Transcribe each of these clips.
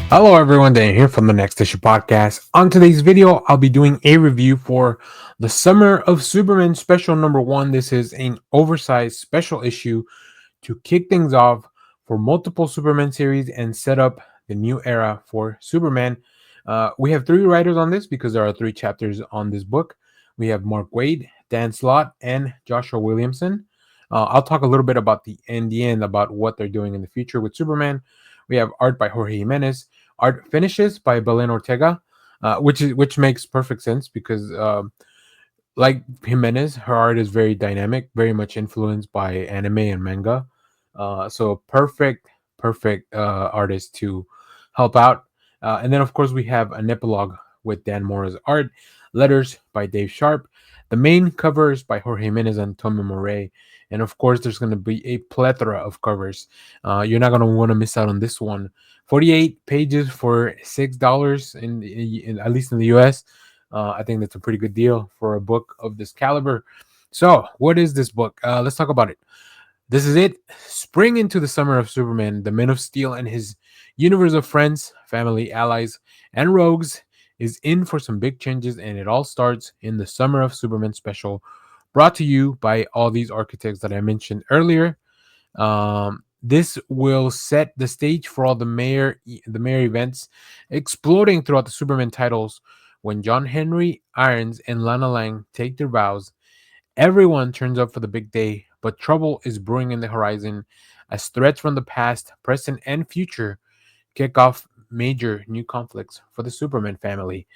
Hello everyone, Dan here from the Next Issue Podcast. On today's video, I'll be doing a review for the Summer of Superman special number one. This is an oversized special issue to kick things off for multiple Superman series and set up the new era for Superman. We have three writers on this because there are three chapters on this book. We have Mark Waid, Dan Slott, and Joshua Williamson. I'll talk a little bit about the end about what they're doing in the future with Superman. We have art by Jorge Jimenez, art finishes by Belen Ortega, which makes perfect sense because like Jimenez, her art is very dynamic, very much influenced by anime and manga. So perfect artist to help out. And then of course we have an epilogue with Dan Mora's art, letters by Dave Sharp, the main covers by Jorge Jimenez and Tommy Moret, and of course there's going to be a plethora of covers. You're not going to want to miss out on this one. 48 pages for $6 in at least in the US. I think that's a pretty good deal for a book of this caliber. So, what is this book? Let's talk about it. This is it. Spring into the summer of Superman, the Man of Steel and his universe of friends, family, allies, and rogues is in for some big changes, and it all starts in the Summer of Superman special, brought to you by all these architects that I mentioned earlier. This will set the stage for all the mayor events exploding throughout the Superman titles when John Henry Irons and Lana Lang take their vows. Everyone turns up for the big day, but trouble is brewing in the horizon as threats from the past, present, and future kick off major new conflicts for the Superman family.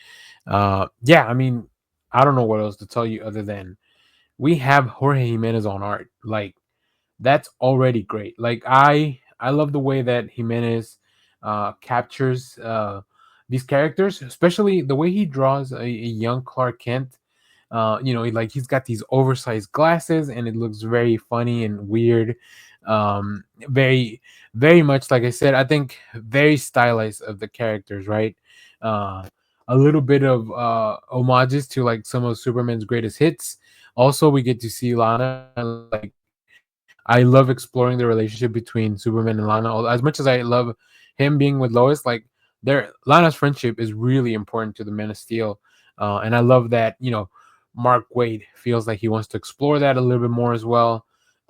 Yeah, I mean, I don't know what else to tell you other than we have Jorge Jimenez on art. Like, that's already great. Like, I love the way that Jimenez captures these characters, especially the way he draws a young Clark Kent. Like he's got these oversized glasses, and it looks very funny and weird. Very, very much like I said. I think very stylized of the characters, right? Uh, a little bit of homages to like some of Superman's greatest hits. Also, we get to see Lana. Like, I love exploring the relationship between Superman and Lana. As much as I love him being with Lois, like Lana's friendship is really important to the Man of Steel, and I love that. Mark Wade feels like he wants to explore that a little bit more as well.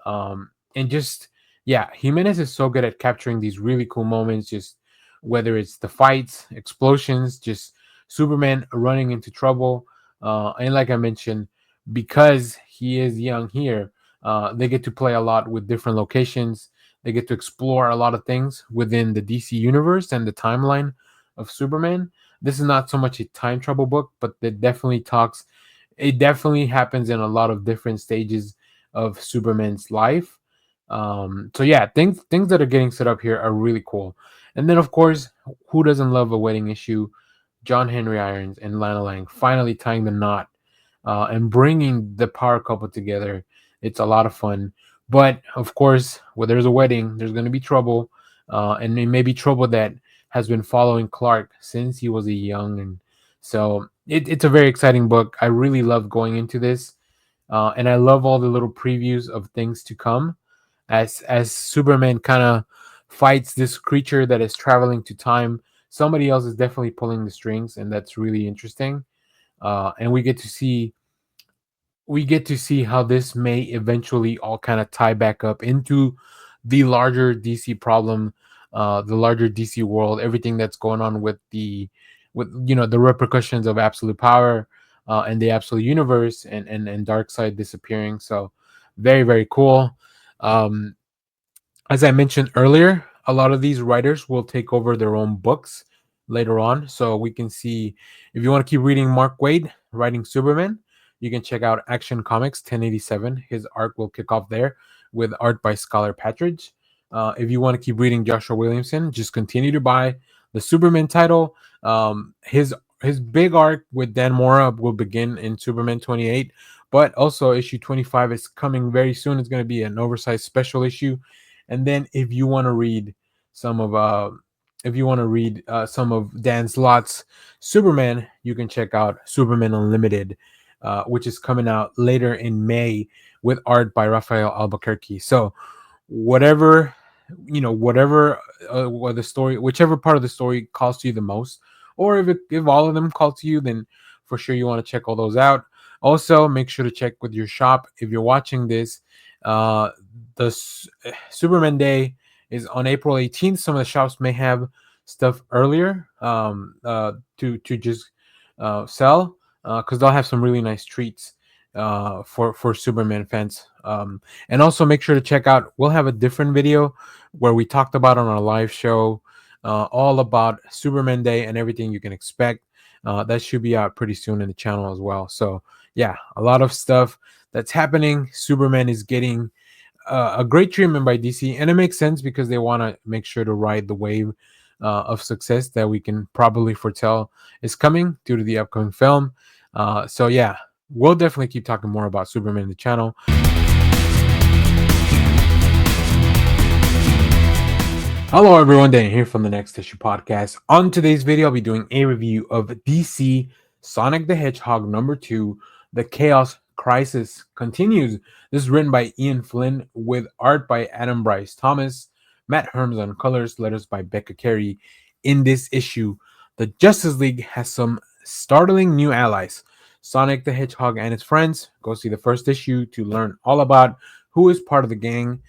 And just, yeah, Jimenez is so good at capturing these really cool moments, just whether it's the fights, explosions, just Superman running into trouble. And like I mentioned, because he is young here, they get to play a lot with different locations. They get to explore a lot of things within the DC universe and the timeline of Superman. This is not so much a time travel book, but it definitely happens in a lot of different stages of Superman's life. So yeah, things that are getting set up here are really cool. And then of course, who doesn't love a wedding issue? John Henry Irons and Lana Lang finally tying the knot and bringing the power couple together. It's a lot of fun. But of course, where there's a wedding, there's going to be trouble, and it may be trouble that has been following Clark since he was a young. And so it's a very exciting book. I really love going into this, and I love all the little previews of things to come as Superman kind of fights this creature that is traveling to time. Somebody else is definitely pulling the strings, and that's really interesting. And we get to see how this may eventually all kind of tie back up into the larger DC problem, the larger DC world, everything that's going on with the repercussions of absolute power and the absolute universe and dark side disappearing. So very, very cool. Um, as I mentioned earlier, a lot of these writers will take over their own books later on. So we can see if you want to keep reading Mark Waid writing Superman, you can check out Action Comics 1087. His art will kick off there with art by Scholar Patridge. If you want to keep reading Joshua Williamson, just continue to buy the Superman title. His big arc with Dan Mora will begin in Superman 28, but also issue 25 is coming very soon. It's going to be an oversized special issue. And then some of uh if you want to read some of Dan Slott's Superman, you can check out Superman Unlimited, which is coming out later in May with art by Rafael Albuquerque. So whatever what the story, whichever part of the story calls to you the most, or if all of them call to you, then for sure you want to check all those out. Also, make sure to check with your shop if you're watching this. Uh, Superman Day is on April 18th. Some of the shops may have stuff earlier to just sell because they'll have some really nice treats for Superman fans. And also make sure to check out. We'll have a different video where we talked about on our live show all about Superman Day and everything you can expect. That should be out pretty soon in the channel as well. So yeah, a lot of stuff that's happening. Superman is getting a great treatment by DC, and it makes sense because they want to make sure to ride the wave of success that we can probably foretell is coming due to the upcoming film. So yeah, we'll definitely keep talking more about Superman in the channel. Hello everyone, Dan here from the Next Issue Podcast. On today's video, I'll be doing a review of DC Sonic the Hedgehog #2, The Chaos Crisis Continues. This is written by Ian Flynn with art by Adam Bryce Thomas, Matt Herms on colors, letters by Becca Carey. In this issue, the Justice League has some startling new allies. Sonic the Hedgehog and his friends. Go see the first issue to learn all about who is part of the gang.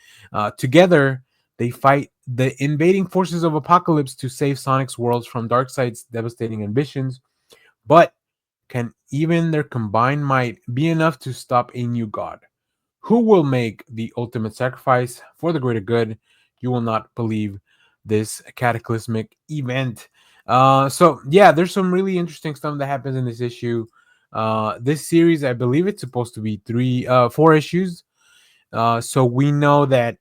Together, they fight the invading forces of Apocalypse to save Sonic's worlds from Darkseid's devastating ambitions. But can even their combined might be enough to stop a new god? Who will make the ultimate sacrifice for the greater good? You will not believe this cataclysmic event. So yeah, there's some really interesting stuff that happens in this issue. This series, I believe it's supposed to be 4 issues. So we know that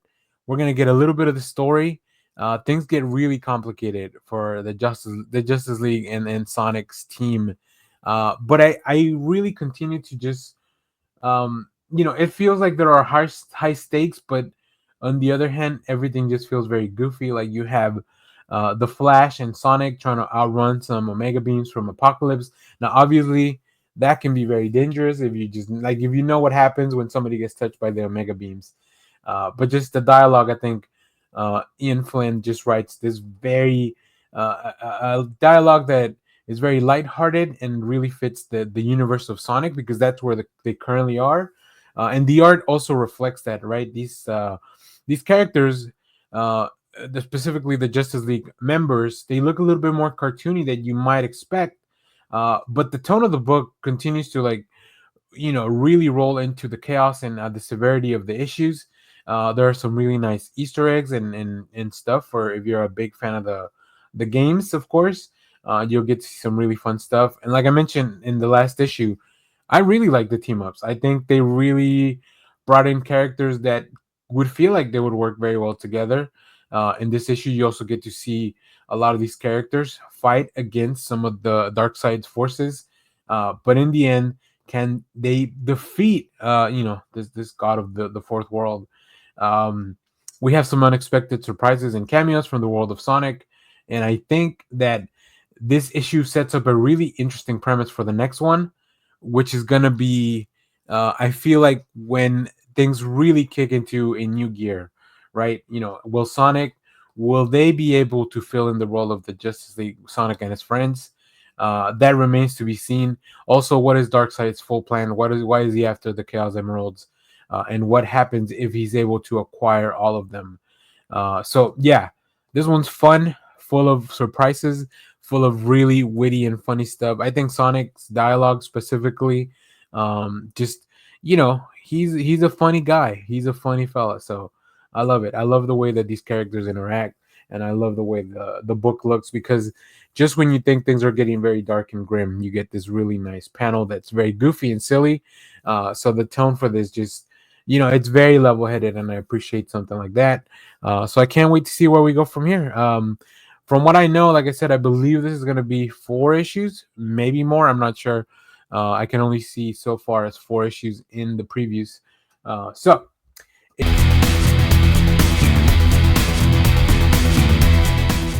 we're gonna get a little bit of the story. Things get really complicated for the Justice League and Sonic's team. But I really continue to just it feels like there are high stakes, but on the other hand, everything just feels very goofy. Like you have the Flash and Sonic trying to outrun some Omega beams from Apocalypse. Now, obviously, that can be very dangerous if if you know what happens when somebody gets touched by the Omega beams. But just the dialogue, I think Ian Flynn just writes this very dialogue that is very lighthearted and really fits the universe of Sonic because that's where they currently are. And the art also reflects that, right? These characters, specifically the Justice League members, they look a little bit more cartoony than you might expect. But the tone of the book continues to really roll into the chaos and the severity of the issues. There are some really nice Easter eggs and stuff for if you're a big fan of the games, of course. You'll get to see some really fun stuff. And like I mentioned in the last issue, I really like the team ups. I think they really brought in characters that would feel like they would work very well together. In this issue, you also get to see a lot of these characters fight against some of the Darkseid's forces. But in the end, can they defeat this god of the fourth world? We have some unexpected surprises and cameos from the world of Sonic, and I think that this issue sets up a really interesting premise for the next one, which is gonna be I feel like when things really kick into a new gear, right? Will they be able to fill in the role of the Justice League, Sonic and his friends? That remains to be seen. Also, what is Darkseid's full plan? Why is he after the Chaos Emeralds? And what happens if he's able to acquire all of them? So yeah, this one's fun, full of surprises, full of really witty and funny stuff. I think Sonic's dialogue specifically, just he's a funny guy. He's a funny fella. So I love it. I love the way that these characters interact, and I love the way the book looks because just when you think things are getting very dark and grim, you get this really nice panel that's very goofy and silly. So the tone for this just it's very level-headed, and I appreciate something like that. So I can't wait to see where we go from here. From what I know, like I said, I believe this is going to be 4 issues, maybe more. I'm not sure. I can only see so far as 4 issues in the previews.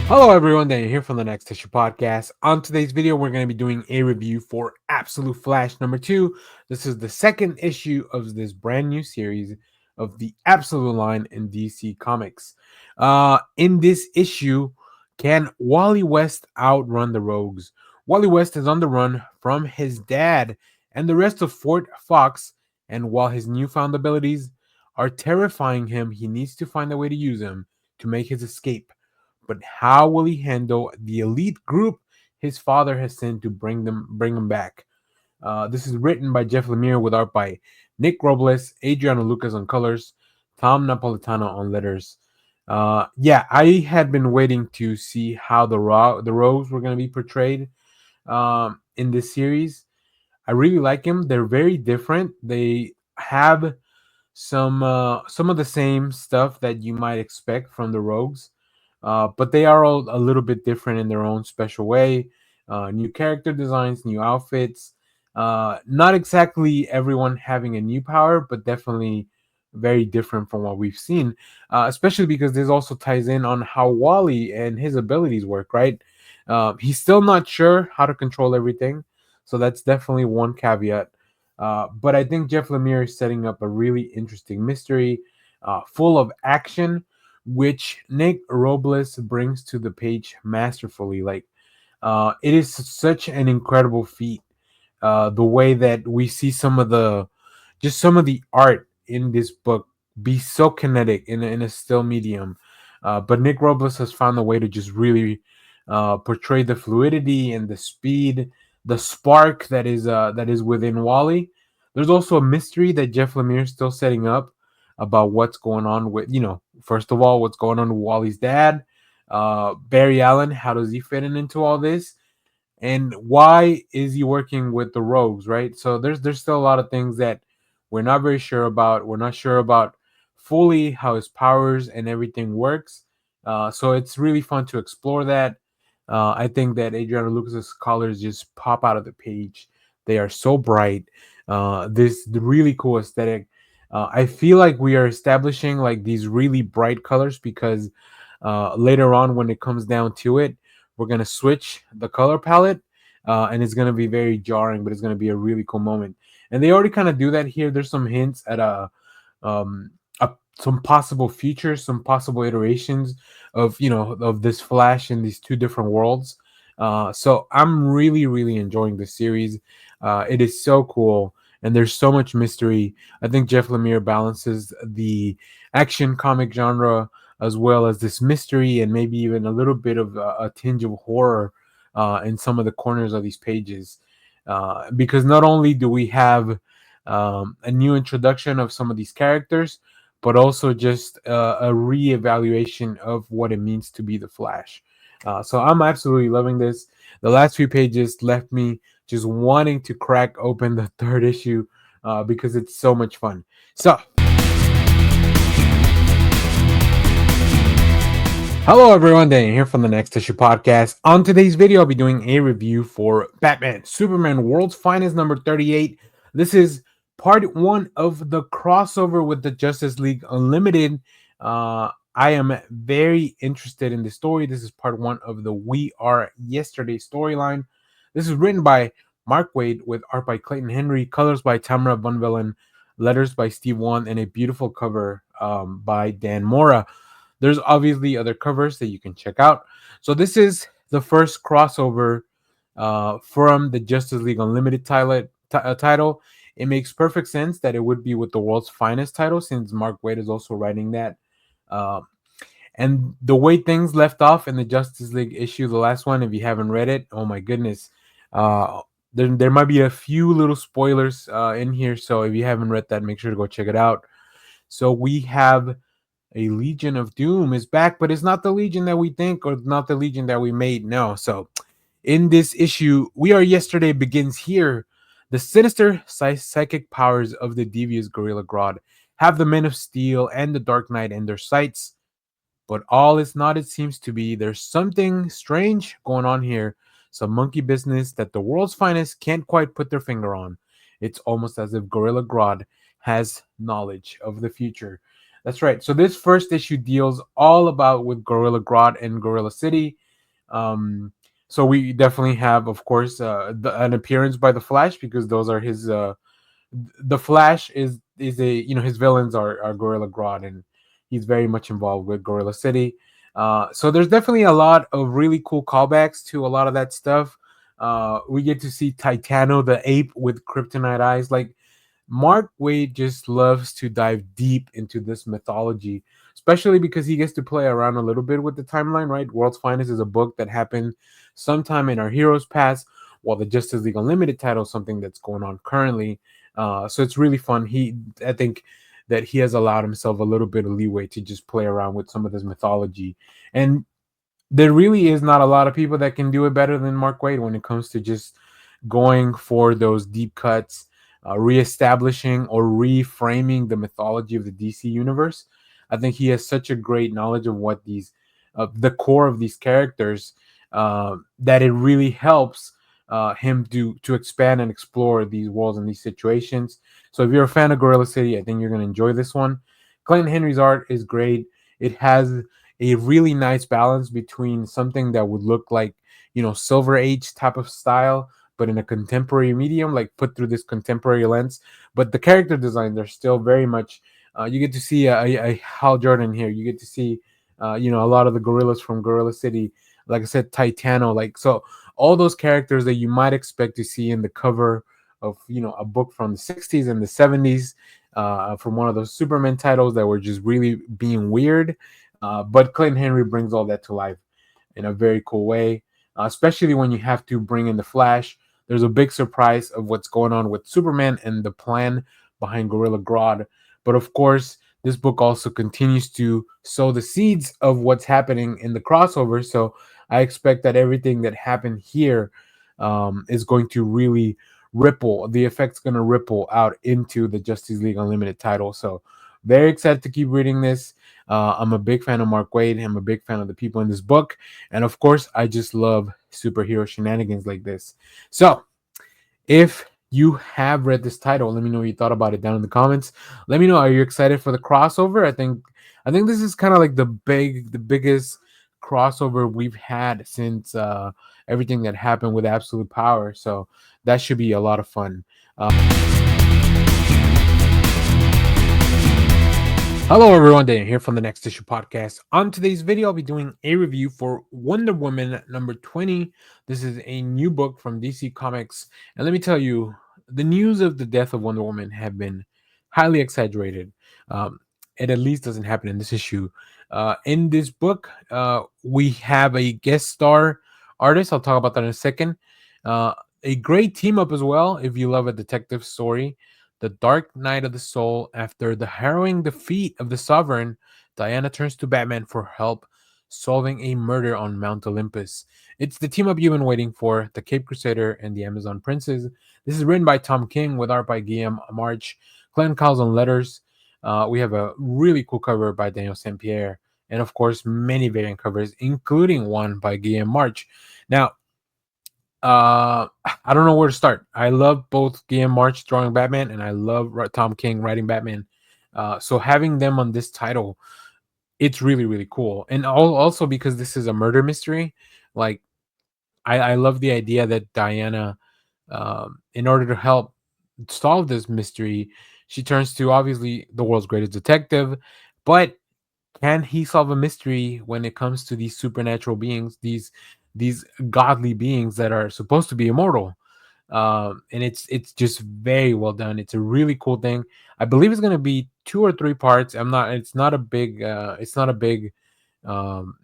Hello everyone, Daniel here from the Next Issue Podcast. On today's video, we're going to be doing a review for Absolute Flash #2. This is the second issue of this brand new series. of the Absolute line in DC Comics. In this issue, can Wally West outrun the Rogues? Wally West is on the run from his dad and the rest of Fort Fox, and while his newfound abilities are terrifying him, he needs to find a way to use them to make his escape. But how will he handle the elite group his father has sent to bring him back? This is written by Jeff Lemire with art by Nick Robles, Adriano Lucas on colors, Tom Napolitano on letters. Yeah, I had been waiting to see how the rogues were going to be portrayed in this series. I really like them. They're very different. They have some of the same stuff that you might expect from the rogues, but they are all a little bit different in their own special way. New character designs, new outfits. Not exactly everyone having a new power, but definitely very different from what we've seen. Especially because this also ties in on how Wally and his abilities work. Right? He's still not sure how to control everything, so that's definitely one caveat. But I think Jeff Lemire is setting up a really interesting mystery, full of action, which Nick Robles brings to the page masterfully. Like, it is such an incredible feat. The way that we see some of the art in this book be so kinetic in a still medium. But Nick Robles has found a way to just really portray the fluidity and the speed, the spark that is within Wally. There's also a mystery that Jeff Lemire is still setting up about what's going on with, first of all, what's going on with Wally's dad, Barry Allen. How does he fit into all this? And why is he working with the rogues, right? So there's still a lot of things that we're not very sure about. We're not sure about fully how his powers and everything works. So it's really fun to explore that. I think that Adriano Lucas's colors just pop out of the page. They are so bright. This the really cool aesthetic. I feel like we are establishing like these really bright colors because later on when it comes down to it, we're gonna switch the color palette, and it's gonna be very jarring, but it's gonna be a really cool moment. And they already kind of do that here. There's some hints at um, some possible futures, some possible iterations of of this Flash in these two different worlds. So I'm really enjoying this series. It is so cool, and there's so much mystery. I think Jeff Lemire balances the action comic genre as well as this mystery and maybe even a little bit of a tinge of horror in some of the corners of these pages. Because not only do we have a new introduction of some of these characters, but also just a re-evaluation of what it means to be the Flash. So I'm absolutely loving this. The last few pages left me just wanting to crack open the third issue because it's so much fun. So hello everyone, Daniel here from the Next Issue Podcast. On today's video, I'll be doing a review for Batman Superman World's Finest number 38. This is part one of the crossover with the Justice League Unlimited. I am very interested in the story. This is part one of the We Are Yesterday storyline. This is written by Mark Waid with art by Clayton Henry, colors by Tamara Bunvelen, letters by Steve Wan, and a beautiful cover by Dan Mora. There's obviously other covers that you can check out. So this is the first crossover from the Justice League Unlimited title. It makes perfect sense that it would be with the World's Finest title since Mark Waid is also writing that. Uh, and the way things left off in the Justice League issue, the last one, if you haven't read it, oh my goodness. There might be a few little spoilers in here. So if you haven't read that, make sure to go check it out. So we have a Legion of Doom is back, but it's not the Legion that we think or not the Legion that we made. No. So in this issue, We Are Yesterday begins here. The sinister psychic powers of the devious Gorilla Grodd have the Men of Steel and the Dark Knight in their sights, but all is not it seems to be. There's something strange going on here, some monkey business that the World's Finest can't quite put their finger on. It's almost as if Gorilla Grodd has knowledge of the future. That's right. So this first issue deals all about with Gorilla Grodd and Gorilla City. So we definitely have, of course, an appearance by the Flash because those are his. The Flash is a his villains are Gorilla Grodd, and he's very much involved with Gorilla City. So there's definitely a lot of really cool callbacks to a lot of that stuff. We get to see Titano the ape with kryptonite eyes. Like, Mark Wade just loves to dive deep into this mythology, especially because he gets to play around a little bit with the timeline, right? World's Finest is a book that happened sometime in our heroes' past, while the Justice League Unlimited title is something that's going on currently. So it's really fun. I think that he has allowed himself a little bit of leeway to just play around with some of this mythology. And there really is not a lot of people that can do it better than Mark Waid when it comes to just going for those deep cuts, reestablishing or reframing the mythology of the DC universe. I think he has such a great knowledge of what the core of these characters, that it really helps him to expand and explore these worlds and these situations. So if you're a fan of Gorilla City, I think you're going to enjoy this one. Clayton Henry's art is great. It has a really nice balance between something that would look like, Silver Age type of style, but in a contemporary medium, like put through this contemporary lens. But the character designs are still very much. You get to see a Hal Jordan here. You get to see, a lot of the gorillas from Gorilla City. Like I said, Titano. Like, so, all those characters that you might expect to see in the cover of a book from the 60s and the 70s, from one of those Superman titles that were just really being weird. But Clayton Henry brings all that to life in a very cool way, especially when you have to bring in the Flash. There's a big surprise of what's going on with Superman and the plan behind Gorilla Grodd. But of course, this book also continues to sow the seeds of what's happening in the crossover. So I expect that everything that happened here is going to really ripple. The effect's going to ripple out into the Justice League Unlimited title. So very excited to keep reading this. I'm a big fan of Mark Waid. I'm a big fan of the people in this book. And of course, I just love superhero shenanigans like this. So if you have read this title, let me know what you thought about it down in the comments. Let me know, are you excited for the crossover? I think this is kind of like the biggest crossover we've had since everything that happened with Absolute Power. So that should be a lot of fun. Hello everyone, Daniel here from the Next Issue Podcast. On today's video, I'll be doing a review for Wonder Woman number 20. This is a new book from DC Comics. And let me tell you, the news of the death of Wonder Woman have been highly exaggerated. It at least doesn't happen in this issue. In this book, we have a guest star artist. I'll talk about that in a second. A great team up as well if you love a detective story. The Dark Night of the Soul. After the harrowing defeat of the Sovereign, Diana turns to Batman for help solving a murder on Mount Olympus. It's the team up you've been waiting for, the Cape Crusader and the Amazon Princess. This is written by Tom King with art by Guillaume March, Glenn Cowles on letters. We have a really cool cover by Daniel St. Pierre, and of course, many variant covers, including one by Guillaume March. Now, I don't know where to start. I love both Guillaume March drawing Batman, and I love Tom King writing Batman. So having them on this title, it's really really cool. And also because this is a murder mystery, like I love the idea that Diana, in order to help solve this mystery, she turns to obviously the world's greatest detective, but can he solve a mystery when it comes to these supernatural beings, these godly beings that are supposed to be immortal? And it's just very well done. It's a really cool thing. I believe it's going to be 2 or 3 parts. It's not a big um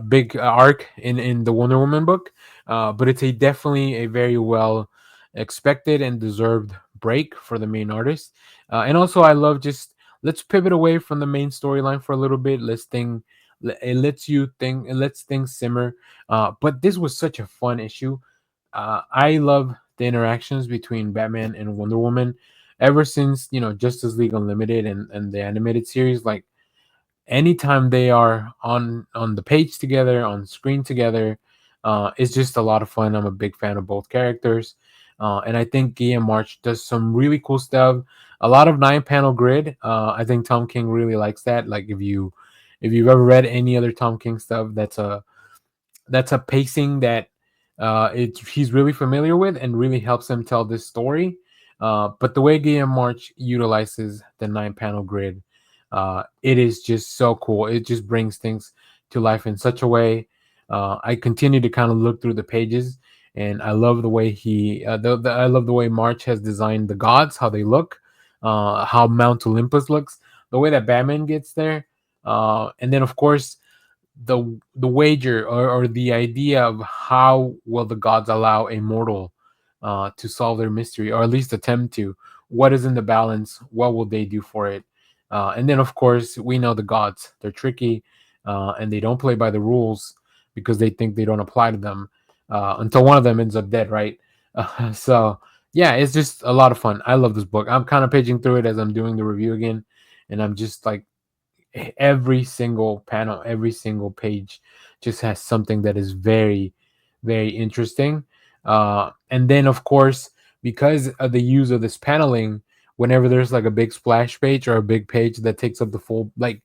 big arc in the Wonder Woman book, but it's a definitely a very well expected and deserved break for the main artist. And also, I love just let's pivot away from the main storyline for a little bit. It lets you think, it lets things simmer. But this was such a fun issue. I love the interactions between Batman and Wonder Woman ever since Justice League Unlimited and the animated series. Like, anytime they are on the page together, on screen together, it's just a lot of fun. I'm a big fan of both characters, and I think Guillaume March does some really cool stuff. A lot of 9 panel grid. I think Tom King really likes that. Like, if you've ever read any other Tom King stuff, that's a pacing that he's really familiar with and really helps him tell this story. But the way Guillaume March utilizes the 9 panel grid, it is just so cool. It just brings things to life in such a way. I continue to kind of look through the pages, and I love the way I love the way March has designed the gods, how they look, how Mount Olympus looks, the way that Batman gets there, and then of course the wager or the idea of how will the gods allow a mortal to solve their mystery, or at least attempt to. What is in the balance? What will they do for it? And then, of course, we know the gods. They're tricky, and they don't play by the rules because they think they don't apply to them until one of them ends up dead, right? So, yeah, it's just a lot of fun. I love this book. I'm kind of paging through it as I'm doing the review again, and I'm just like, every single panel, every single page just has something that is very, very interesting. And then, of course, because of the use of this paneling, whenever there's like a big splash page or a big page that takes up the full, like,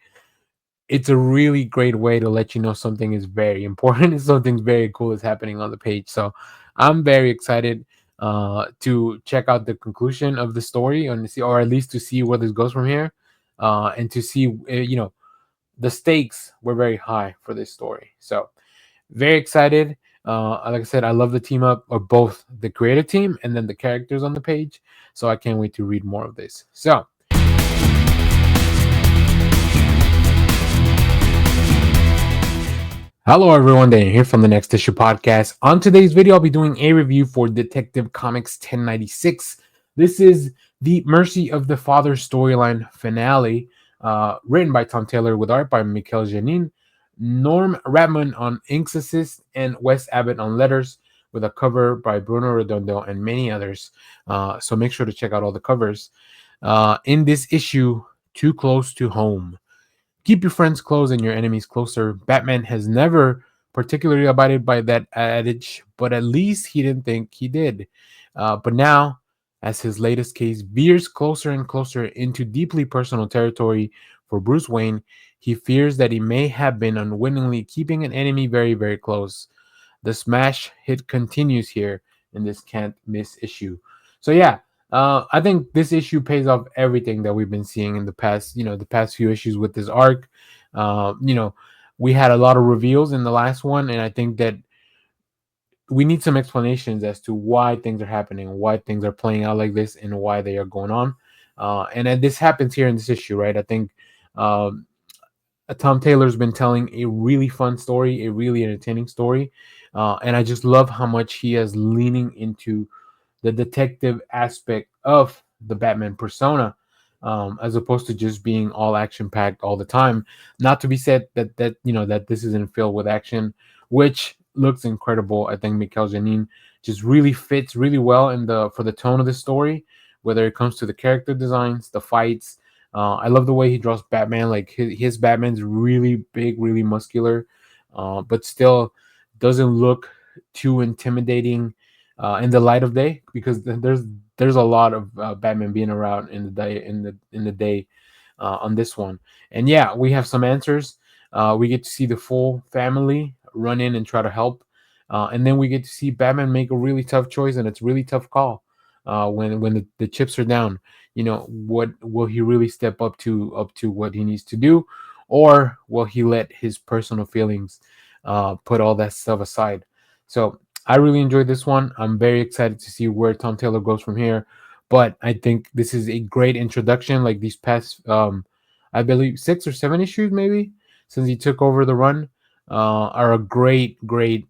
it's a really great way to let you know something is very important and something very cool is happening on the page. So I'm very excited to check out the conclusion of the story and see, or at least to see where this goes from here, and to see, the stakes were very high for this story. So very excited. Like I said, I love the team up of both the creative team and then the characters on the page. So I can't wait to read more of this. So hello everyone, Dan here from the Next Issue Podcast. On today's video, I'll be doing a review for Detective Comics 1096. This is the Mercy of the Father storyline finale, written by Tom Taylor with art by Mikel Janin, Norm Ratman on inks assist, and Wes Abbott on letters, with a cover by Bruno Redondo and many others. So make sure to check out all the covers. In this issue, Too Close to Home. Keep your friends close and your enemies closer. Batman has never particularly abided by that adage, but at least he didn't think he did. But now, as his latest case veers closer and closer into deeply personal territory for Bruce Wayne, he fears that he may have been unwittingly keeping an enemy very, very close. The smash hit continues here in this can't miss issue. So yeah, I think this issue pays off everything that we've been seeing in the past, the past few issues with this arc. Uh, you know, we had a lot of reveals in the last one, and I think that we need some explanations as to why things are happening, why things are playing out like this, and why they are going on. And this happens here in this issue, right? I think um, Tom Taylor's been telling a really fun story, a really entertaining story, and I just love how much he is leaning into the detective aspect of the Batman persona, as opposed to just being all action packed all the time. Not to be said that this isn't filled with action, which looks incredible. I think Mikel Janin just really fits really well in the for the tone of the story, whether it comes to the character designs, the fights. I love the way he draws Batman. Like his Batman's really big, really muscular, but still doesn't look too intimidating in the light of day, because there's a lot of Batman being around in the day on this one. And yeah, we have some answers. We get to see the full family run in and try to help, and then we get to see Batman make a really tough choice, and it's really tough call when the chips are down. What will he really step up to what he needs to do, or will he let his personal feelings put all that stuff aside? So I really enjoyed this one. I'm very excited to see where Tom Taylor goes from here. But I think this is a great introduction. Like these past, I believe 6 or 7 issues, maybe since he took over the run, are a great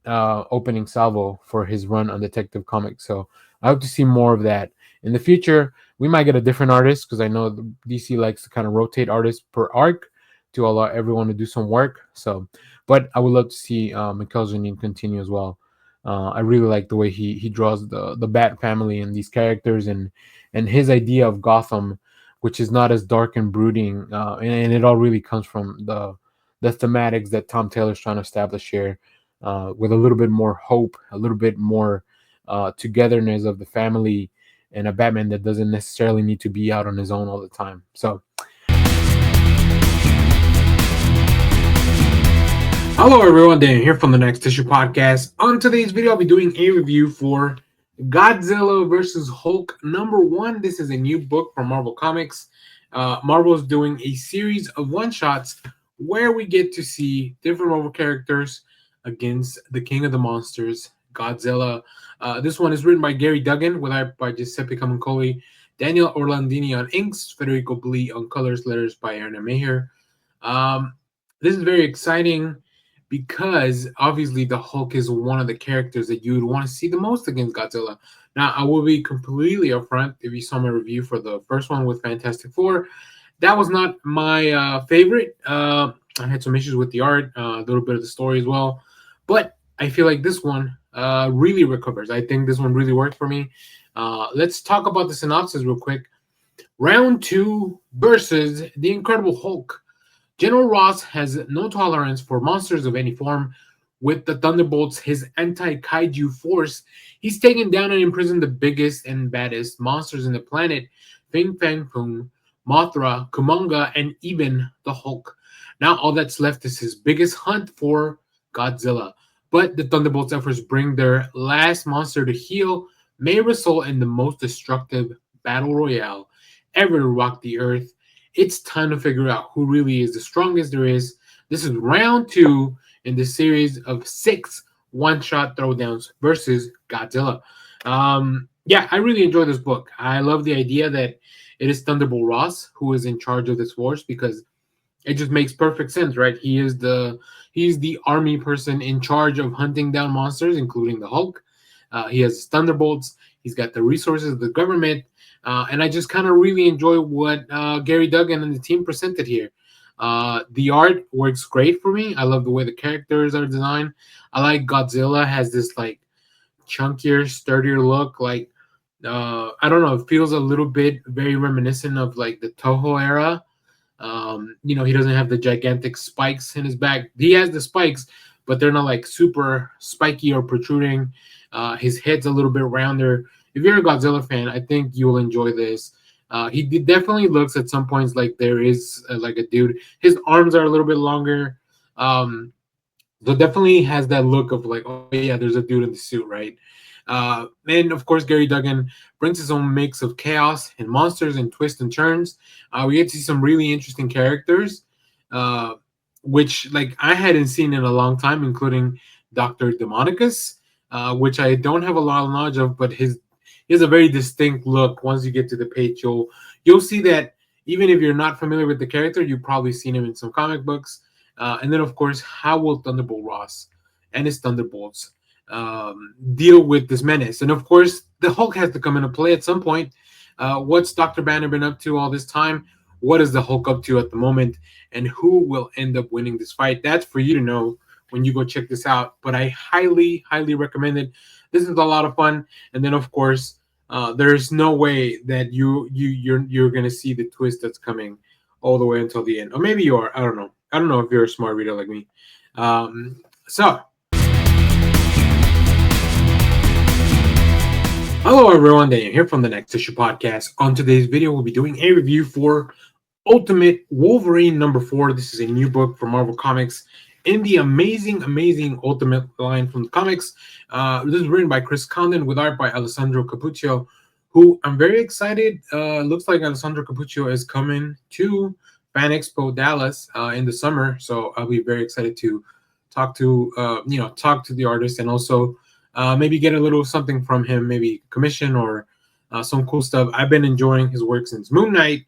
opening salvo for his run on Detective Comics. So I hope to see more of that in the future. We might get a different artist, because I know DC likes to kind of rotate artists per arc to allow everyone to do some work. So, but I would love to see Mikel Janin continue as well. I really like the way he draws the Bat family and these characters, and his idea of Gotham, which is not as dark and brooding, and it all really comes from the thematics that Tom Taylor's trying to establish here, with a little bit more hope, a little bit more togetherness of the family, and a Batman that doesn't necessarily need to be out on his own all the time. So hello everyone, Dan here from the Next Issue Podcast. On today's video, I'll be doing a review for Godzilla versus Hulk #1. This is a new book from Marvel Comics. Marvel is doing a series of one shots where we get to see different Marvel characters against the King of the Monsters, Godzilla. This one is written by Gary Duggan, with art by Giuseppe Camuncoli, Daniel Orlandini on inks, Federico Blee on colors, letters by Aaron Maher. Um, this is very exciting because obviously the Hulk is one of the characters that you would want to see the most against Godzilla. Now, I will be completely upfront. If you saw my review for the first one with Fantastic Four, that was not my favorite. I had some issues with the art, a little bit of the story as well, but I feel like this one really recovers. I think this one really worked for me. Let's talk about the synopsis real quick. Round two versus the Incredible Hulk. General Ross has no tolerance for monsters of any form. With the Thunderbolts, his anti kaiju force, he's taken down and imprisoned the biggest and baddest monsters in the planet: Fin Fang Foom, Mothra, Kumonga, and even the Hulk. Now, all that's left is his biggest hunt for Godzilla. But the Thunderbolts' efforts bring their last monster to heal may result in the most destructive battle royale ever to rock the earth. It's time to figure out who really is the strongest there is. This is round two in the series of 6 one-shot throwdowns versus Godzilla. Yeah, I really enjoy this book. I love the idea that it is Thunderbolt Ross who is in charge of this force, because it just makes perfect sense, right? He's the army person in charge of hunting down monsters, including the Hulk. He has Thunderbolts. He's got the resources of the government, and I just kind of really enjoy what Gary Duggan and the team presented here. The art works great for me. I love the way the characters are designed. I like Godzilla has this like chunkier, sturdier look. Like I don't know, it feels a little bit very reminiscent of like the Toho era. He doesn't have the gigantic spikes in his back. He has the spikes, but they're not like super spiky or protruding. His head's a little bit rounder. If you're a Godzilla fan, I think you will enjoy this. Definitely looks at some points like there is like a dude. His arms are a little bit longer. So definitely has that look of like, oh yeah, there's a dude in the suit, right? And of course, Gary Duggan brings his own mix of chaos and monsters and twists and turns. We get to see some really interesting characters, uh, which like I hadn't seen in a long time, including Doctor Demonicus, which I don't have a lot of knowledge of, but he has a very distinct look. Once you get to the page, you'll see that even if you're not familiar with the character, you've probably seen him in some comic books. And then, of course, how will Thunderbolt Ross and his Thunderbolts deal with this menace? And of course, the Hulk has to come into play at some point. What's Dr. Banner been up to all this time? What is the Hulk up to at the moment? And who will end up winning this fight? That's for you to know when you go check this out. But I highly, highly recommend it. This is a lot of fun. And then, of course, there's no way that you're gonna see the twist that's coming all the way until the end. Or maybe you are. I don't know. I don't know if you're a smart reader like me. So, hello everyone, Daniel here from the Next Issue Podcast. On today's video, we'll be doing a review for Ultimate Wolverine #4. This is a new book from Marvel Comics in the amazing, amazing Ultimate line from the comics. This is written by Chris Condon with art by Alessandro Capuccio, who I'm very excited. Looks like Alessandro Capuccio is coming to Fan Expo Dallas in the summer, so I'll be very excited to talk to the artist, and also maybe get a little something from him, maybe commission or some cool stuff. I've been enjoying his work since Moon Knight,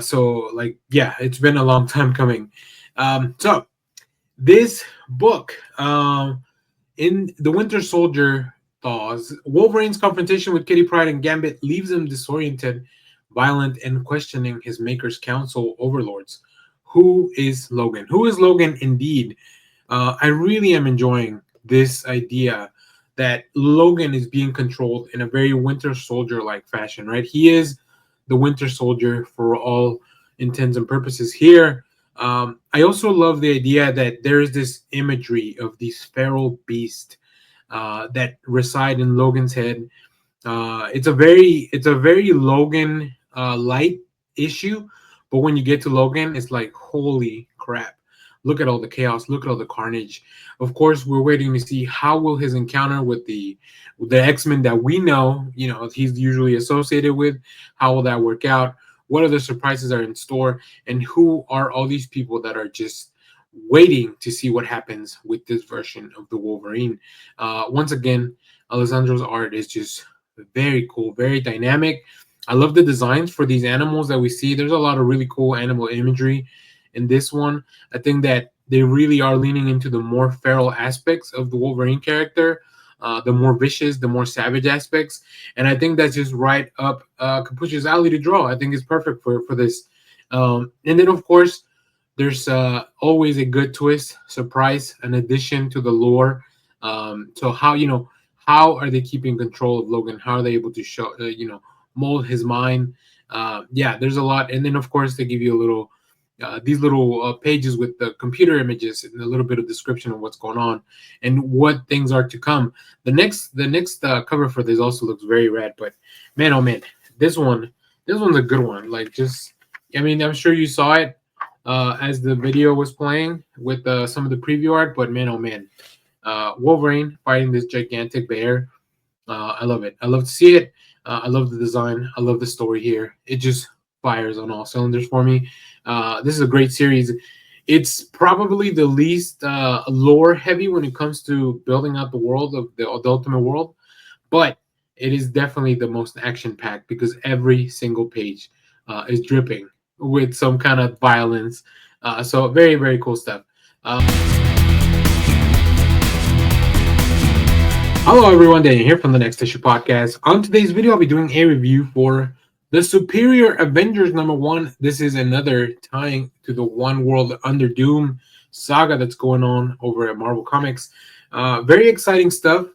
so like yeah, it's been a long time coming. So this book, in The Winter Soldier Thaws, Wolverine's confrontation with Kitty Pryde and Gambit leaves him disoriented, violent, and questioning his maker's council overlords. Who is Logan? Who is Logan indeed? I really am enjoying this idea that Logan is being controlled in a very Winter Soldier-like fashion, right? He is the Winter Soldier for all intents and purposes here. I also love the idea that there is this imagery of these feral beasts that reside in Logan's head. It's a very Logan light issue, but when you get to Logan, it's like holy crap! Look at all the chaos. Look at all the carnage. Of course, we're waiting to see how will his encounter with the X-Men that we know, he's usually associated with. How will that work out? What other surprises are in store? And who are all these people that are just waiting to see what happens with this version of the Wolverine? Once again, Alessandro's art is just very cool, very dynamic. I love the designs for these animals that we see. There's a lot of really cool animal imagery in this one. I think that they really are leaning into the more feral aspects of the Wolverine character, the more vicious, the more savage aspects, and I think that's just right up Capucha's alley to draw. I think it's perfect for this. And then of course, there's always a good twist, surprise, an addition to the lore. So how are they keeping control of Logan? How are they able to show mold his mind? Yeah, there's a lot, and then of course they give you a little these little pages with the computer images and a little bit of description of what's going on and what things are to come. The next cover for this also looks very rad, but man, oh man, this one's a good one. Like, just, I mean, I'm sure you saw it as the video was playing with some of the preview art, but man, oh man, Wolverine fighting this gigantic bear. I love it. I love to see it. I love the design. I love the story here. It just fires on all cylinders for me. This is a great series. It's probably the least lore heavy when it comes to building out the world of the Ultimate World, but it is definitely the most action packed because every single page is dripping with some kind of violence. So very, very cool stuff. Hello everyone, Daniel here from the Next Issue Podcast. On today's video, I'll be doing a review for the Superior Avengers #1. This is another tying to the One World Under Doom saga that's going on over at Marvel Comics. Very exciting stuff.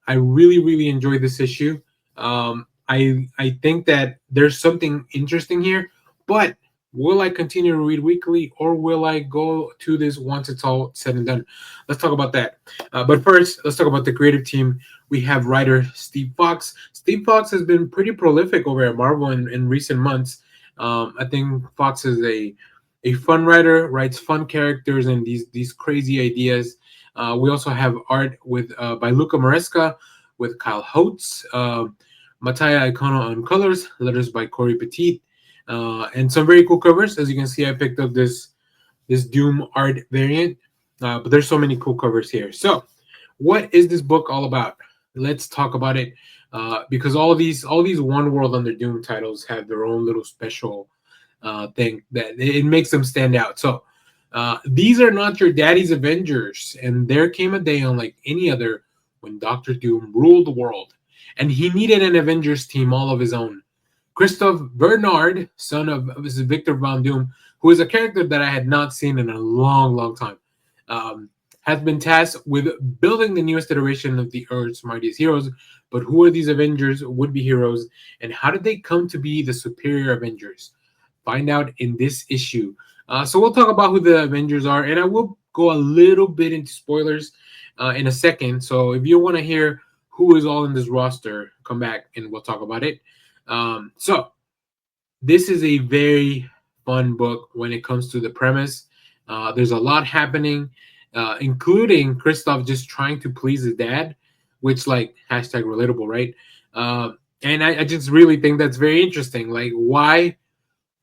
I really, really enjoyed this issue. I think that there's something interesting here, but will I continue to read weekly, or will I go to this once it's all said and done? Let's talk about that. But first, let's talk about the creative team. We have writer Steve Fox. Steve Fox has been pretty prolific over at Marvel in recent months. I think Fox is a fun writer, writes fun characters and these crazy ideas. We also have art by Luca Maresca with Kyle Holtz, Mattia Icono on colors, letters by Corey Petit. And some very cool covers. As you can see, I picked up this Doom art variant, but there's so many cool covers here. So, what is this book all about? Let's talk about it, because all these One World Under Doom titles have their own little special thing that it makes them stand out. So, these are not your daddy's Avengers, and there came a day unlike any other when Doctor Doom ruled the world, and he needed an Avengers team all of his own. Christophe Bernard, son of Victor Von Doom, who is a character that I had not seen in a long, long time, has been tasked with building the newest iteration of the Earth's mightiest heroes. But who are these Avengers, would-be heroes, and how did they come to be the Superior Avengers? Find out in this issue. So we'll talk about who the Avengers are, and I will go a little bit into spoilers in a second. So if you want to hear who is all in this roster, come back and we'll talk about it. So this is a very fun book when it comes to the premise. There's a lot happening, including Christoph just trying to please his dad, which, like, hashtag relatable, right? And I just really think that's very interesting. Like, why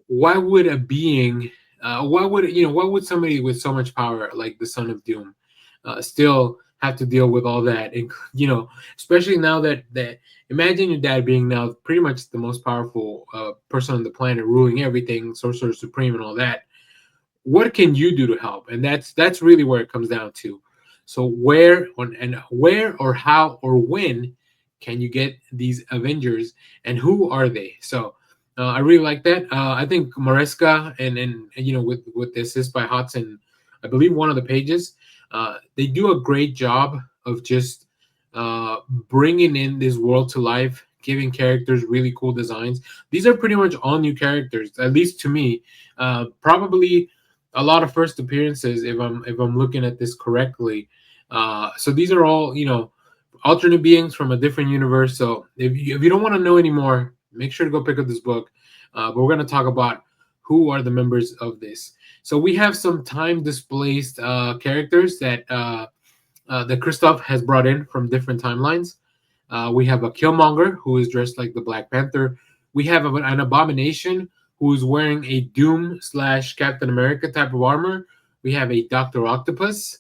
would a being, why would somebody with so much power like the Son of Doom still have to deal with all that? And especially now that imagine your dad being now pretty much the most powerful person on the planet, ruling everything, Sorcerer Supreme and all that. What can you do to help? And that's really where it comes down to. So where or how or when can you get these Avengers, and who are they? So I really like that. I think Maresca and with the assist by Hodson, I believe one of the pages, they do a great job of just bringing in this world to life, giving characters really cool designs. These are pretty much all new characters, at least to me. Probably a lot of first appearances, if I'm looking at this correctly. So these are all alternate beings from a different universe. So if you don't want to know anymore, make sure to go pick up this book. But we're going to talk about who are the members of this. So we have some time displaced characters that Christoph has brought in from different timelines. We have a Killmonger who is dressed like the Black Panther. We have an Abomination who is wearing a Doom slash Captain America type of armor. We have a Doctor Octopus.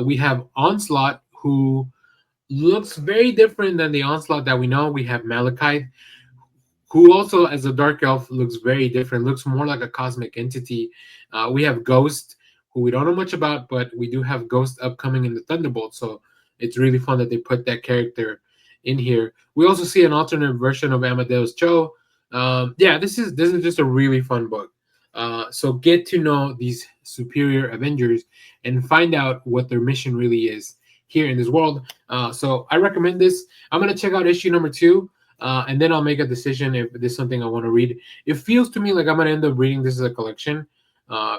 We have Onslaught who looks very different than the Onslaught that we know. We have Malekith who also, as a dark elf, looks very different. Looks more like a cosmic entity. We have Ghost, who we don't know much about, but we do have Ghost upcoming in the Thunderbolt. So it's really fun that they put that character in here. We also see an alternate version of Amadeus Cho. Yeah, this is just a really fun book. So get to know these superior Avengers and find out what their mission really is here in this world. So I recommend this. I'm gonna check out issue number 2. And then I'll make a decision if this is something I want to read. It feels to me like I'm gonna end up reading this as a collection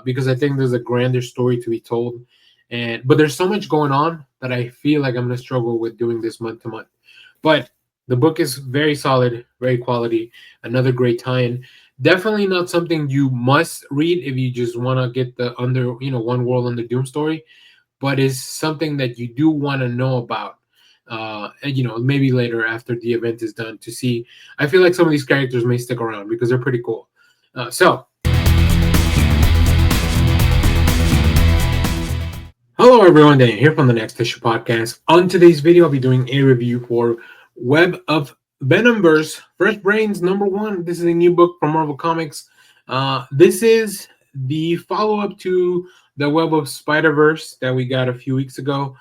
because I think there's a grander story to be told, but there's so much going on that I feel like I'm gonna struggle with doing this month to month. But the book is very solid, very quality, another great tie-in. Definitely not something you must read if you just want to get the One World Under Doom story, but is something that you do want to know about and, maybe later after the event is done to see. I feel like some of these characters may stick around because they're pretty cool. So hello everyone, Daniel here from the Next Issue Podcast. On today's video, I'll be doing a review for Web of Venomverse First Brains #1. This is a new book from Marvel Comics. This is the follow-up to the Web of Spider-Verse that we got a few weeks ago.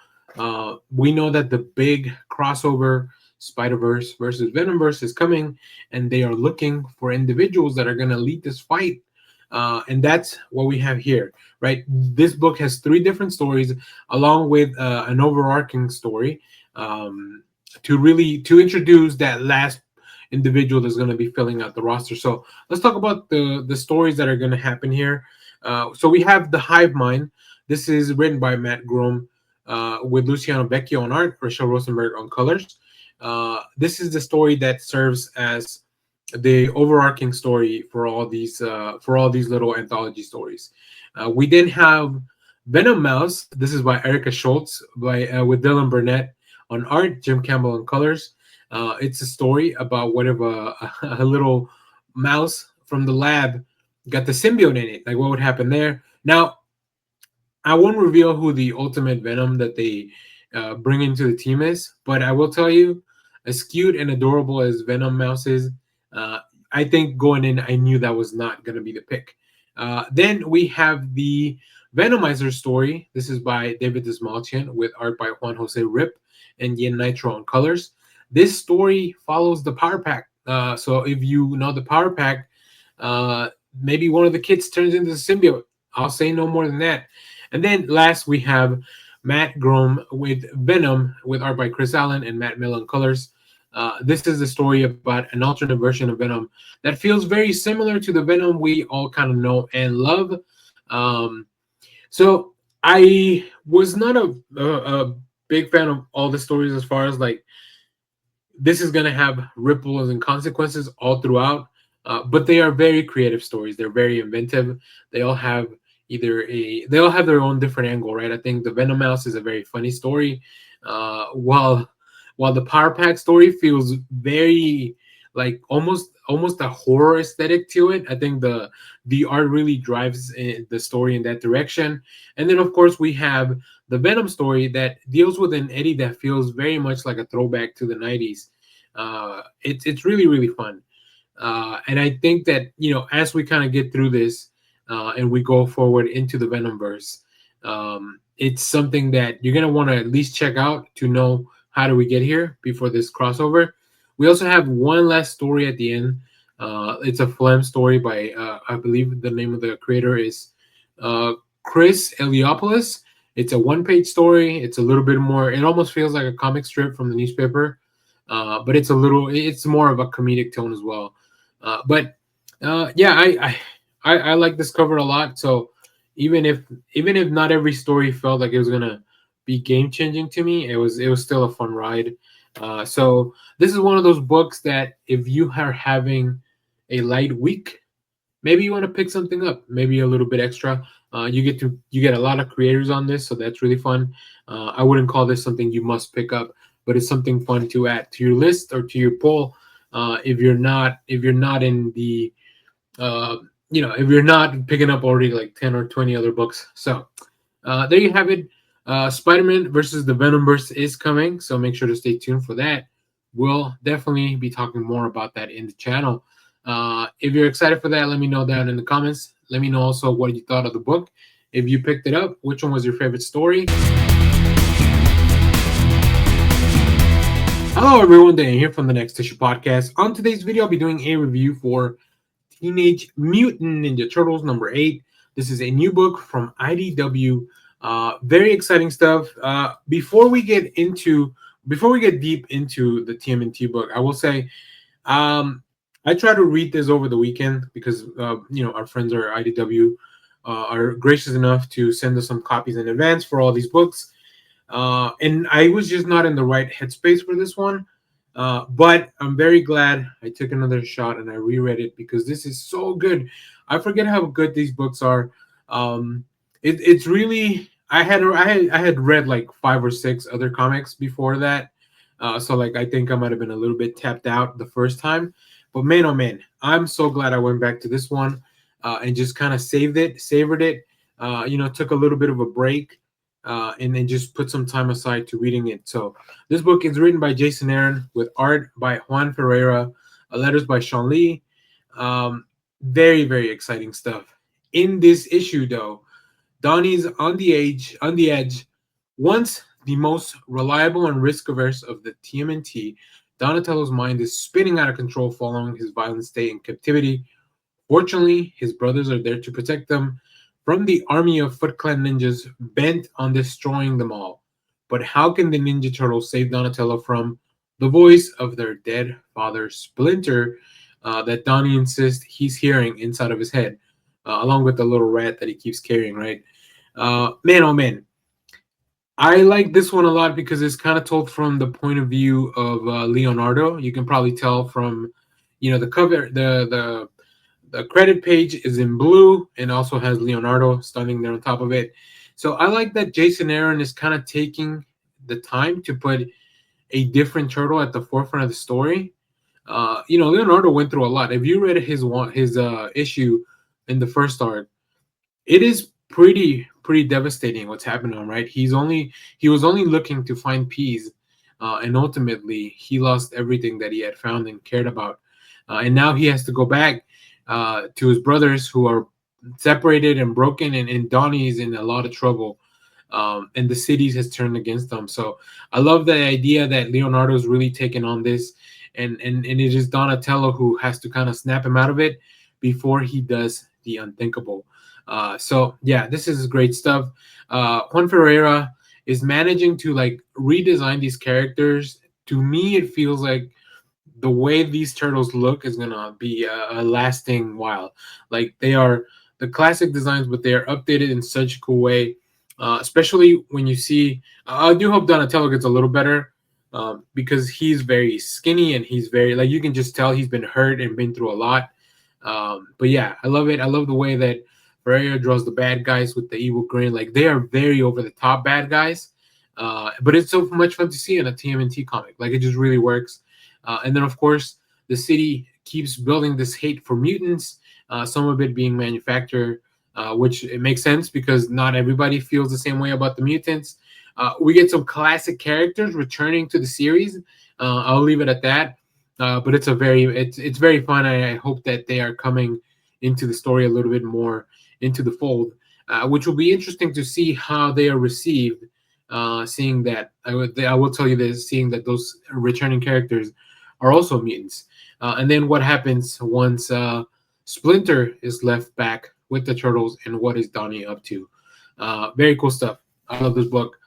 We know that the big crossover Spider-Verse versus Venomverse is coming, and they are looking for individuals that are going to lead this fight. And that's what we have here, right? This book has 3 different stories, along with an overarching story to introduce that last individual that's going to be filling out the roster. So let's talk about the stories that are going to happen here. So we have the Hive Mind. This is written by Matt Groom with Luciano Vecchio on art, Rachel Rosenberg on colors. This is the story that serves as the overarching story for all these little anthology stories. We then have Venom Mouse. This is by Erica Schultz with Dylan Burnett on art, Jim Campbell on colors. It's a story about what if a little mouse from the lab got the symbiote in it. Like, what would happen there? Now, I won't reveal who the ultimate Venom that they bring into the team is, but I will tell you, as cute and adorable as Venom Mouse is, I think going in, I knew that was not going to be the pick. Then we have the Venomizer story. This is by David Desmalchian with art by Juan Jose Rip and Yen Nitro on colors. This story follows the Power Pack. So if you know the Power Pack, maybe one of the kids turns into the symbiote. I'll say no more than that. And then last we have Matt Groom with Venom with art by Chris Allen and Matt Mill on colors. This is a story about an alternate version of Venom that feels very similar to the Venom we all kind of know and love. So I was not a big fan of all the stories as far as like this is going to have ripples and consequences all throughout, but they are very creative stories. They're very inventive. They all have their own different angle, right? I think the Venom Mouse is a very funny story, while the Power Pack story feels very like almost a horror aesthetic to it. I think the art really drives the story in that direction. And then of course we have the Venom story that deals with an Eddie that feels very much like a throwback to the 90s. It's really, really fun. And I think that, as we kind of get through this and we go forward into the Venomverse, it's something that you're going to want to at least check out to know how do we get here before this crossover. We also have one last story at the end. It's a Phlegm story by, I believe the name of the creator is Chris Eliopoulos. It's a one-page story. It's a little bit more, it almost feels like a comic strip from the newspaper, but it's more of a comedic tone as well. Yeah, I like this cover a lot. So even if not every story felt like it was gonna be game-changing to me, it was still a fun ride. So this is one of those books that if you are having a light week, maybe you want to pick something up, maybe a little bit extra. You get a lot of creators on this, so that's really fun. I wouldn't call this something you must pick up, but it's something fun to add to your list or to your poll. If you're not in the uh, if you're not picking up already like 10 or 20 other books. So there you have it. Spider-Man versus the Venomverse is coming, so make sure to stay tuned for that. We'll definitely be talking more about that in the channel. If you're excited for that, let me know down in the comments. Let me know also what you thought of the book. If you picked it up, which one was your favorite story? Hello, everyone. Dan here from the Next Issue Podcast. On today's video, I'll be doing a review for Teenage Mutant Ninja Turtles #8. This is a new book from IDW. Very exciting stuff. Before we get deep into the TMNT book, I will say I try to read this over the weekend because our friends at IDW are gracious enough to send us some copies in advance for all these books. And I was just not in the right headspace for this one. But I'm very glad I took another shot and I reread it because this is so good. I forget how good these books are. It's really I had read like 5 or 6 other comics before that, so like I think I might have been a little bit tapped out the first time. But man, oh man, I'm so glad I went back to this one and just kind of savored it. Took a little bit of a break and then just put some time aside to reading it. So this book is written by Jason Aaron with art by Juan Ferreira, letters by Sean Lee. Very, very exciting stuff. In this issue, though, Donnie's on the edge. Once the most reliable and risk-averse of the TMNT, Donatello's mind is spinning out of control following his violent stay in captivity. Fortunately, his brothers are there to protect them from the army of Foot Clan ninjas bent on destroying them all. But how can the Ninja Turtles save Donatello from the voice of their dead father, Splinter, that Donnie insists he's hearing inside of his head, along with the little rat that he keeps carrying, right? Man, oh man. I like this one a lot because it's kind of told from the point of view of Leonardo. You can probably tell from, the cover, the credit page is in blue and also has Leonardo standing there on top of it. So I like that Jason Aaron is kind of taking the time to put a different turtle at the forefront of the story. Leonardo went through a lot. If you read his issue in the first arc, it is pretty devastating what's happened to him. Right? He was only looking to find peace, and ultimately he lost everything that he had found and cared about, and now he has to go back to his brothers who are separated and broken, and Donnie's in a lot of trouble. And the cities has turned against them. So I love the idea that Leonardo's really taken on this, and it is Donatello who has to kind of snap him out of it before he does the unthinkable. So yeah, this is great stuff. Juan Ferreira is managing to like redesign these characters. To me, it feels like the way these turtles look is gonna be a lasting while. Like they are the classic designs, but they are updated in such a cool way. Especially when you see, I do hope Donatello gets a little better because he's very skinny and he's very like you can just tell he's been hurt and been through a lot. But yeah, I love it. I love the way that Ferreira draws the bad guys with the evil grin. Like they are very over the top bad guys. But it's so much fun to see in a TMNT comic. Like it just really works. And then, of course, the city keeps building this hate for mutants, some of it being manufactured, which it makes sense because not everybody feels the same way about the mutants. We get some classic characters returning to the series. I'll leave it at that. But it's very fun. I hope that they are coming into the story a little bit more into the fold, which will be interesting to see how they are received. Seeing that, I will tell you this: seeing that those returning characters are also mutants. And then what happens once Splinter is left back with the turtles, and what is Donnie up to? Very cool stuff. I love this book.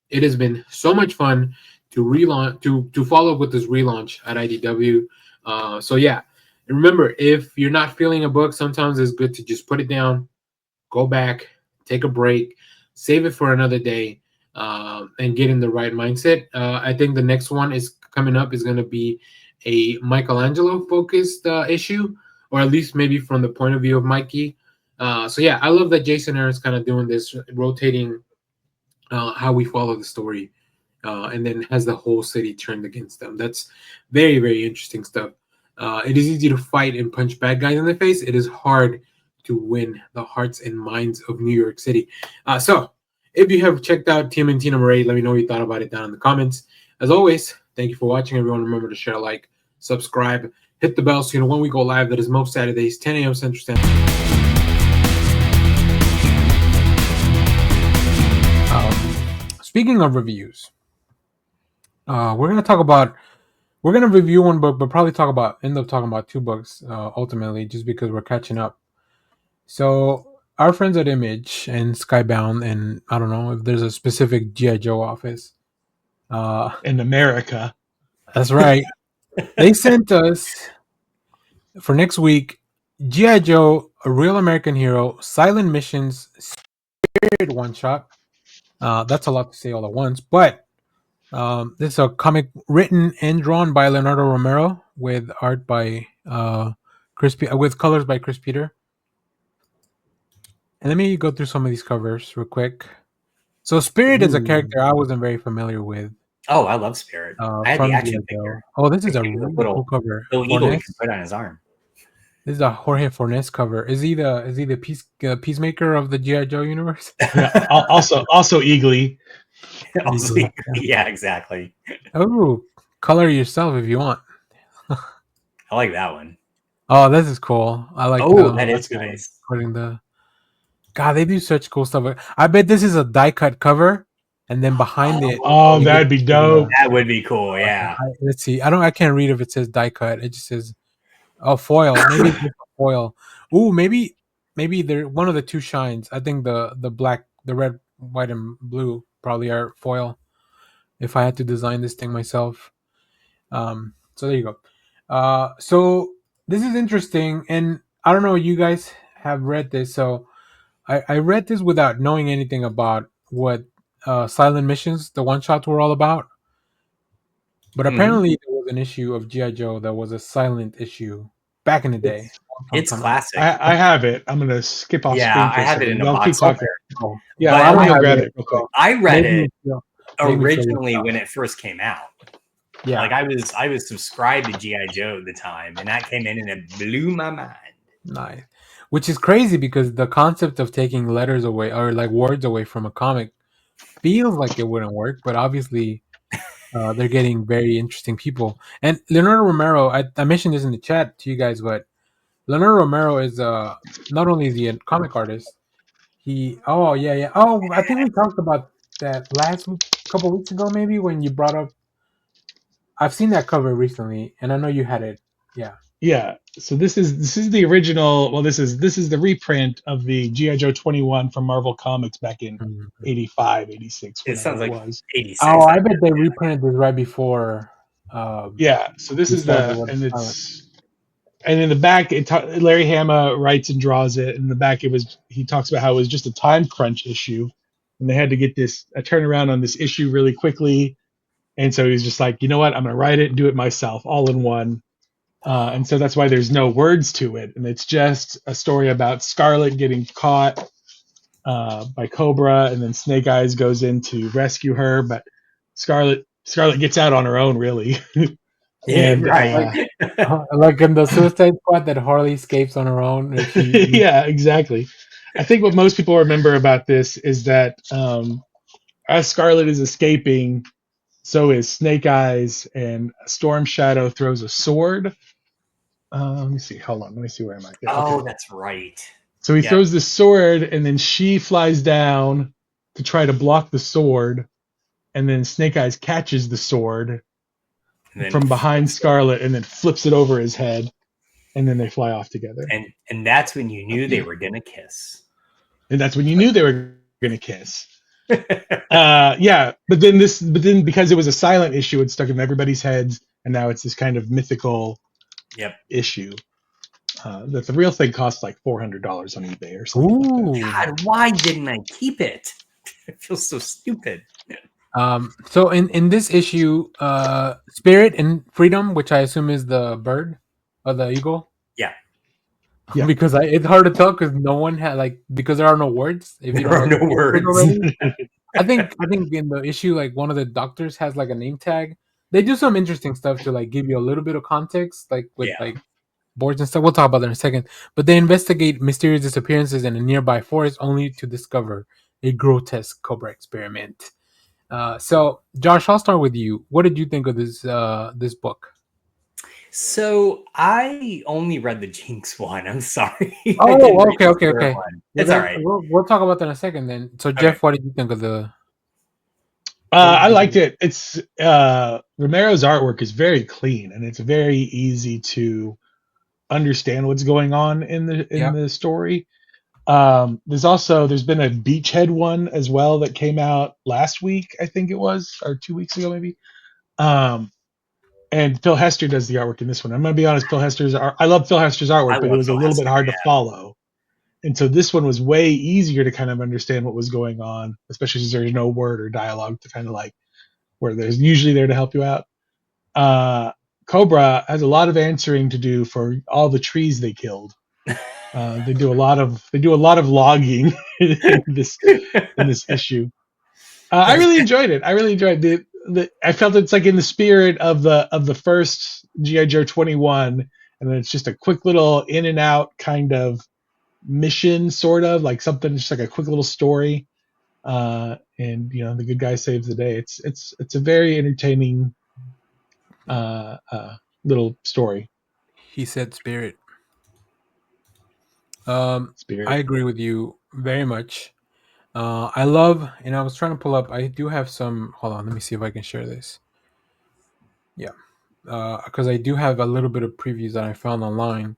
It has been so much fun to relaunch to follow up with this relaunch at IDW. So yeah, and remember, if you're not feeling a book, sometimes it's good to just put it down, go back, take a break, save it for another day, and get in the right mindset. I think the next one is coming up is going to be a Michelangelo focused issue or at least maybe from the point of view of Mikey. So yeah, I love that Jason Aaron's kind of doing this, rotating how we follow the story, and then has the whole city turned against them. That's very, very interesting stuff. It is easy to fight and punch bad guys in the face. It is hard to win the hearts and minds of New York City. So, if you have checked out TMNT number 8, let me know what you thought about it down in the comments. As always, thank you for watching, everyone. Remember to share, like, subscribe, hit the bell so you know when we go live. That is most Saturdays, 10 a.m. Central Standard. Speaking of reviews, we're gonna review one book, but probably end up talking about two books ultimately, just because we're catching up. So our friends at Image and Skybound, and I don't know if there's a specific GI Joe office in America. That's right. They sent us for next week GI Joe: A Real American Hero, Silent Missions, Spirit one shot. That's a lot to say all at once, but this is a comic written and drawn by Leonardo Romero with art by with colors by Chris Peter. And let me go through some of these covers real quick. So Spirit is a character I wasn't very familiar with. Oh, I love Spirit. I had the action figure. Oh, this is a really cool cover. Little eagle he can put on his arm. This is a Jorge Fornes cover. Is he the peacemaker of the GI Joe universe? Yeah, also Eagly. Yeah, exactly. Oh, color yourself if you want. I like that one. Oh, this is cool. I like. That is nice. Putting God, they do such cool stuff. I bet this is a die cut cover, and then behind it. Oh, that'd be dope. That would be cool. Yeah. Let's see. I can't read if it says die cut. It just says, oh, foil. Maybe it's a foil. Ooh, maybe they're one of the two shines. I think the black, the red, white, and blue probably are foil. If I had to design this thing myself. So there you go. So this is interesting, and I don't know. You guys have read this, so. I read this without knowing anything about what Silent Missions, the one-shots, were all about. But apparently there was an issue of G.I. Joe that was a silent issue back in the day. It's classic. I have it. I'm going to skip off screen for I have it in a box. Oh. Yeah, I'm going to grab it real quick. I read it originally when it first came out. Yeah. Like I was subscribed to G.I. Joe at the time, and that came in and it blew my mind. Nice. Which is crazy because the concept of taking letters away or like words away from a comic feels like it wouldn't work, but obviously they're getting very interesting people. And Leonardo Romero, I mentioned this in the chat to you guys, but Leonardo Romero is not only is he a comic artist, I think we talked about that couple weeks ago, maybe, when you brought up. I've seen that cover recently, and I know you had it. Yeah. Yeah. So this is the original. Well, this is the reprint of the G.I. Joe 21 from Marvel Comics back in 85, 86. It sounds like 86. Oh, I bet they reprinted this right before. Yeah. So this is and in the back, Larry Hama writes and draws it. In the back, he talks about how it was just a time crunch issue, and they had to get a turnaround on this issue really quickly. And so he's just like, you know what? I'm going to write it and do it myself, all in one. And so that's why there's no words to it, and it's just a story about Scarlet getting caught by Cobra, and then Snake Eyes goes in to rescue her, but Scarlet gets out on her own, really. And right. Like in the Suicide Squad, that Harley escapes on her own. Yeah, exactly. I think what most people remember about this is that as Scarlet is escaping, so is Snake Eyes, and Storm Shadow throws a sword. Let me see. Hold on. Let me see where I'm at. Okay. That's right. So he throws the sword, and then she flies down to try to block the sword, and then Snake Eyes catches the sword from behind Scarlet, and then flips it over his head, and then they fly off together. And that's when you knew they were gonna kiss. And that's when you knew they were gonna kiss. Yeah, but then because it was a silent issue, it stuck in everybody's heads, and now it's this kind of mythical issue. That the real thing costs like $400 on eBay or something. Ooh. Like that. God, why didn't I keep it? It feels so stupid. So in this issue, Spirit and Freedom, which I assume is the bird or the eagle. Yeah. Yeah. Because it's hard to tell because no one had because there are no words. If you There are don't know no words. already. I think in the issue, one of the doctors has a name tag. They do some interesting stuff to give you a little bit of context, with boards and stuff. We'll talk about that in a second. But they investigate mysterious disappearances in a nearby forest, only to discover a grotesque cobra experiment. So, Josh, I'll start with you. What did you think of this book? So I only read the Jinx one. I'm sorry. Oh, okay. It's all right. We'll talk about that in a second then. So, Jeff, what did you think of the? I liked it. It's Romero's artwork is very clean, and it's very easy to understand what's going on in the story. There's been a Beachhead one as well that came out last week, I think it was, or 2 weeks ago maybe. And Phil Hester does the artwork in this one. I'm gonna be honest, I love Phil Hester's artwork, but it was a little bit hard to follow. And so this one was way easier to kind of understand what was going on, especially since there's no word or dialogue to kind of where there's usually there to help you out. Cobra has a lot of answering to do for all the trees they killed. They do a lot of logging in this issue. I really enjoyed it. I felt it's in the spirit of the first G.I. Joe 21, and then it's just a quick little in and out kind of mission, sort of something just a quick little story. And the good guy saves the day. It's a very entertaining little story. He said spirit. Spirit. I agree with you very much. I love, and I was trying to pull up. I do have some. Hold on, let me see if I can share this. Yeah, because I do have a little bit of previews that I found online.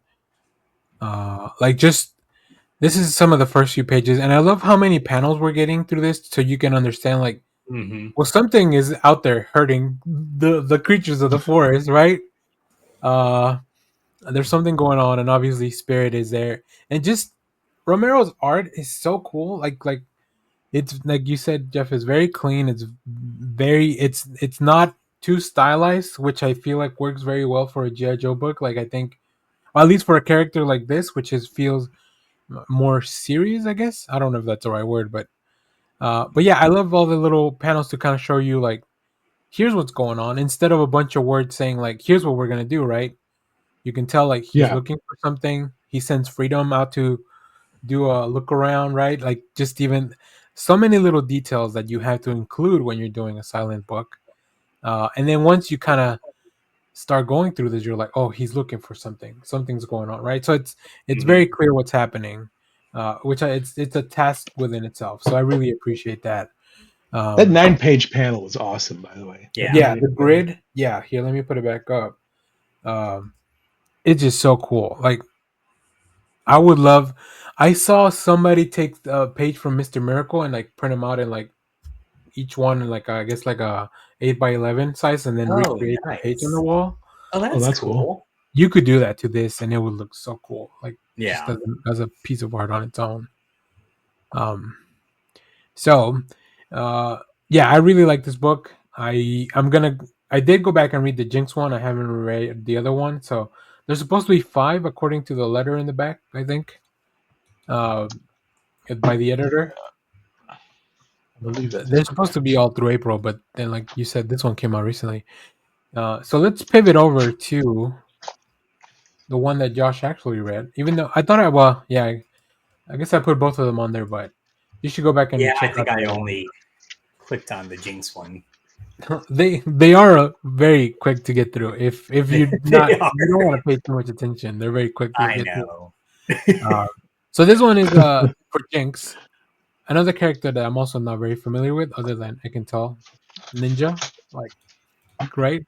This is some of the first few pages, and I love how many panels we're getting through this, so you can understand well, something is out there hurting the creatures of the forest, right? There's something going on, and obviously Spirit is there, and just Romero's art is so cool. It's like you said, Jeff, is very clean. It's not too stylized, which I feel works very well for a G.I. Joe book. I think, or at least for a character like this, which feels more serious, I guess. I don't know if that's the right word, but yeah, I love all the little panels to kind of show you here's what's going on, instead of a bunch of words saying here's what we're gonna do, right? You can tell he's looking for something. He sends Freedom out to do a look around, right? Just even so many little details that you have to include when you're doing a silent book. And then once you kind of start going through this, you're oh, he's looking for something. Something's going on, right? So it's very clear what's happening, it's a task within itself. So I really appreciate that. That 9-page panel was awesome, by the way. Yeah, the grid. Yeah, here, let me put it back up. It's just so cool. I would love. I saw somebody take a page from Mr. Miracle and print them out in each one in I guess a 8x11 size, and then recreate the page on the wall. Oh, that's cool. You could do that to this, and it would look so cool. Just as a piece of art on its own. So, yeah, I really like this book. I did go back and read the Jinx one. I haven't read the other one, so. There's supposed to be 5 according to the letter in the back, I think, by the editor. I believe that they're supposed to be all through April, but then, like you said, this one came out recently. So let's pivot over to the one that Josh actually read. Even though I thought I guess I put both of them on there, but you should go back and check. I think I only clicked on the Jinx one. They are very quick to get through. If you don't want to pay too much attention, they're very quick to get through. So this one is for Jinx, another character that I'm also not very familiar with, other than I can tell Ninja, right?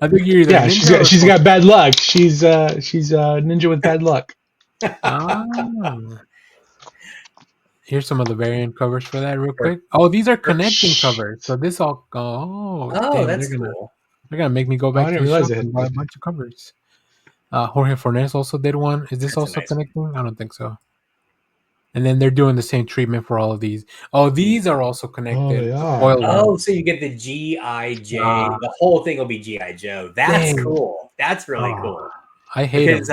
I think you're either she's got bad luck. She's Ninja with bad luck. Here's some of the variant covers for that real quick. Oh, these are connecting covers. So this all... that's cool. They're going to make me go back to the shop and buy a bunch of covers. Jorge Fornes also did one. Is this also connecting? I don't think so. And then they're doing the same treatment for all of these. Oh, these are also connected. So you get the G.I. Joe. The whole thing will be G.I. Joe. That's cool. That's really cool. I hate it.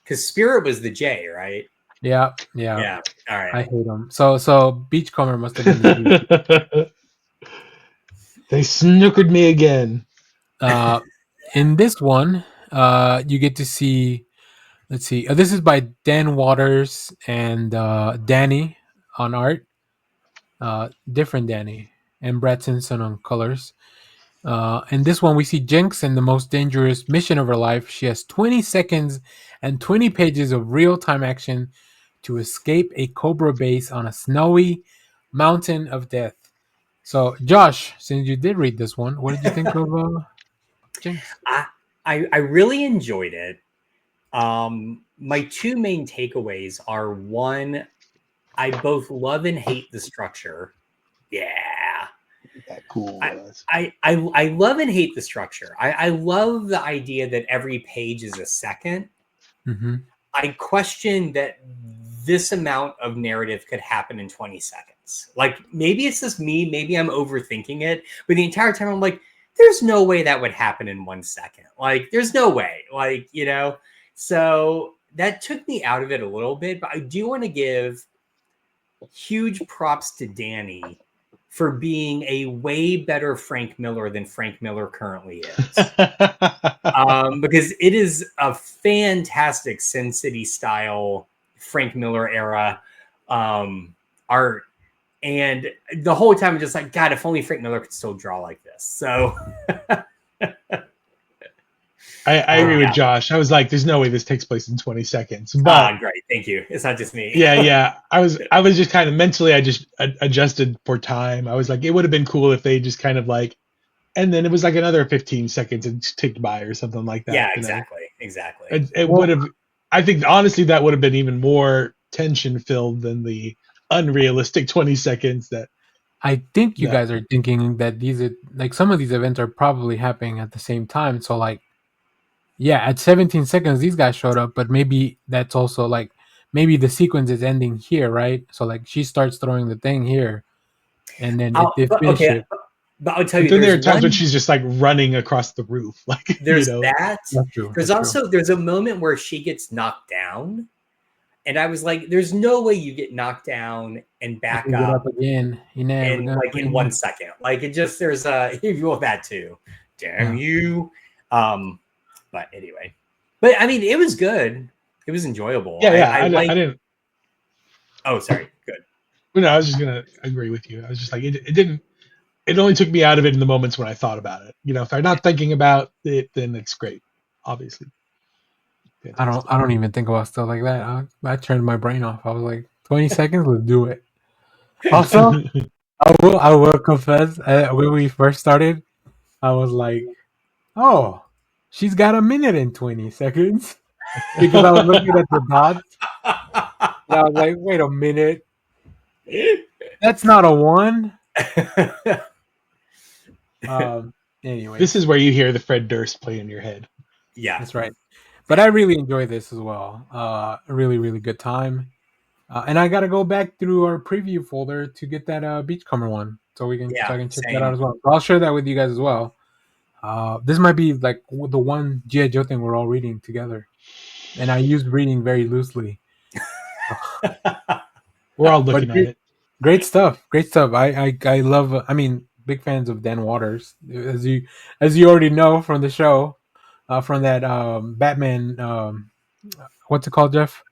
Because Spirit was the J, right? Yeah. All right. I hate them. So Beachcomber must have been the They snookered me again. In this one, you get to see. Let's see. This is by Dan Waters and Danny on art. Different Danny and Brad Simpson on colors. In this one, we see Jinx in the most dangerous mission of her life. She has 20 seconds and 20 pages of real-time action to escape a Cobra base on a snowy mountain of death. So, Josh, since you did read this one, what did you think of Jinx? I really enjoyed it. My two main takeaways are, one, I both love and hate the structure. Yeah. That cool. I love and hate the structure. I love the idea that every page is a second. Mm-hmm. I question that this amount of narrative could happen in 20 seconds. Like, maybe it's just me, maybe I'm overthinking it, but the entire time I'm like, there's no way that would happen in 1 second. Like, there's no way. Like, you know, so that took me out of it a little bit, but I do want to give huge props to Danny for being a way better Frank Miller than Frank Miller currently is. Because it is a fantastic Sin City style Frank Miller era art. And the whole time I'm just like, God, if only Frank Miller could still draw like this. So I agree with Josh. I was like, there's no way this takes place in 20 seconds. But great. Thank you. It's not just me. Yeah. I was just kind of mentally, I just adjusted for time. I was like, it would have been cool if they just kind of like, and then it was like another 15 seconds and ticked by or something like that. Yeah, exactly. Exactly. It would have, I think honestly, that would have been even more tension filled than the unrealistic 20 seconds that. I think you guys are thinking that these are like some of these events are probably happening at the same time. So like, yeah, at 17 seconds, these guys showed up, but maybe that's also like, maybe the sequence is ending here, right? So like she starts throwing the thing here and then they finish it. But I'll tell you, then there are times when she's just like running across the roof. Like there's that. There's a moment where she gets knocked down. And I was like, there's no way you get knocked down and back up again in 1 second. Like it just, there's you have that too. Damn you. But anyway, but I mean, it was good. It was enjoyable. I didn't. Oh, sorry. Good. No, I was just gonna agree with you. I was just like, it didn't. It only took me out of it in the moments when I thought about it. You know, if I'm not thinking about it, then it's great. Obviously. Fantastic. I don't even think about stuff like that. I turned my brain off. I was like, 20 seconds, let's do it. Also, I will confess, when we first started, I was like, oh, she's got a minute and 20 seconds. Because I was looking at the dots. And I was like, wait a minute. That's not a 1. Anyway. This is where you hear the Fred Durst play in your head. Yeah. That's right. But I really enjoyed this as well. A really, really good time. And I got to go back through our preview folder to get that Beachcomber one. So I can check that out as well. So I'll share that with you guys as well. This might be like the one G.I. Joe thing we're all reading together. And I use reading very loosely. We're all looking at it. Great stuff. I love, big fans of Dan Waters. As you already know from the show. From that Batman, what's it called, Jeff?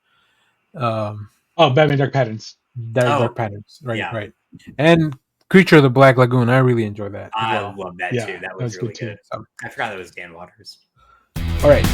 Batman Dark Patterns. Dark Patterns, right, right. And Creature of the Black Lagoon. I really enjoyed that. I love that too. That was really good. So, I forgot that was Dan Waters. All right.